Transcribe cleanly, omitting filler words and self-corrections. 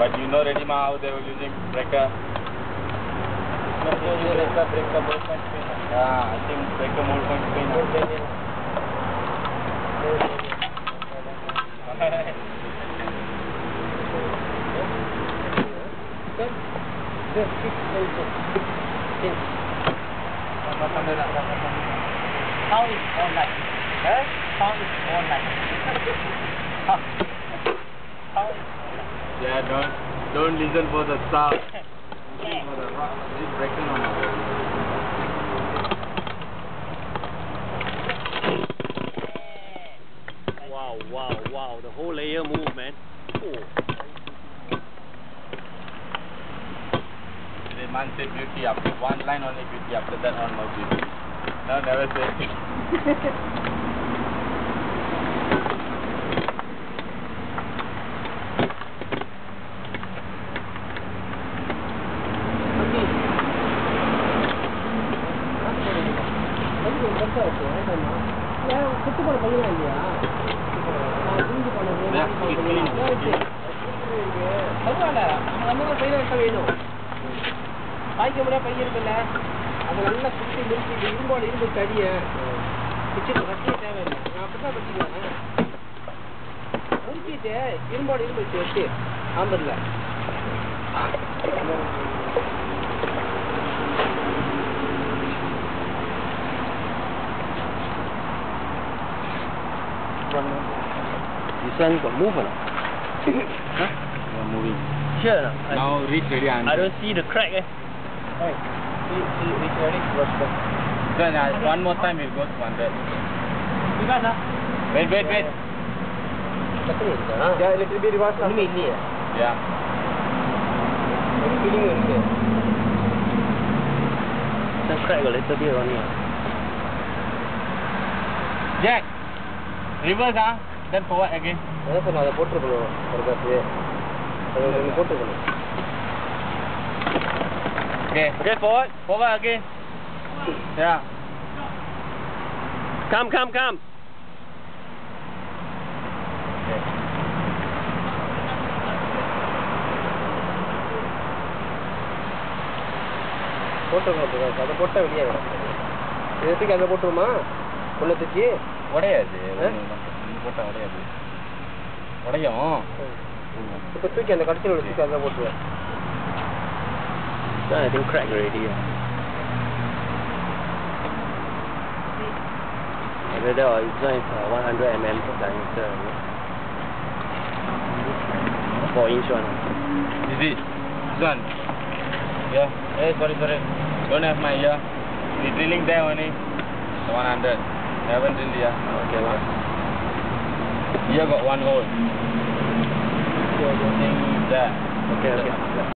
But you know already how they were using breaker. Breaker mold point spin. Yeah, I think breaker mold point spin. How is online? How is online? How is online? Yeah, don't listen for the sound. Listen for the rock. This breaker no more. Wow, the whole layer move, man. Oh. The man said beauty after one line only beauty, after that on no beauty. No, never said. பாய்க்க முடியாது பையன் இருக்குல்ல அது நல்லா சுற்றி முடிச்சு இரும்போட இரும்பு தடிய பிச்சுட்டு வச்சு தேவையில்லை நான் அப்படிதான் வச்சுக்குவேன் முடிச்சிட்டு இரும்போட இரும்பு வச்சு ஆம்பரில் This one got move or not? Huh? Yeah, moving. Sure or not? Now reach ready and I don't see the crack, eh? Hey, reach ready? Then one more time it goes 100. Wait. Yeah, little bit reverse. ஒண்ணுமே இல்லையே. Yeah. ஒரு feeling இருக்கு. Some crack a little bit only. Jack, reverse then forward again. அதான் சொன்ன அதை போட்டுருக்கணும் ஒரு காசு அது ஒன்று போட்டுருக்கணும். Okay, forward again. Yeah. Come. போட்டுருக்கணும் அதை போட்டால் வெளியே இதுக்கு அங்கே போட்டுருமா உள்ள தூக்கி உடையாது போட்டா உடையாது உடையும் இப்போ தூக்கி அந்த கடைசியில் உள்ள தூக்கி அங்கே போட்டுருவேன். I think crack already. Whether this one is 100 mm diameter. 4-inch one. Is it? This one? Yeah. Hey, sorry. Don't have my ear. We're drilling there only. 100. Haven't drilled here. Okay, lah. Here got one hole. There. Okay.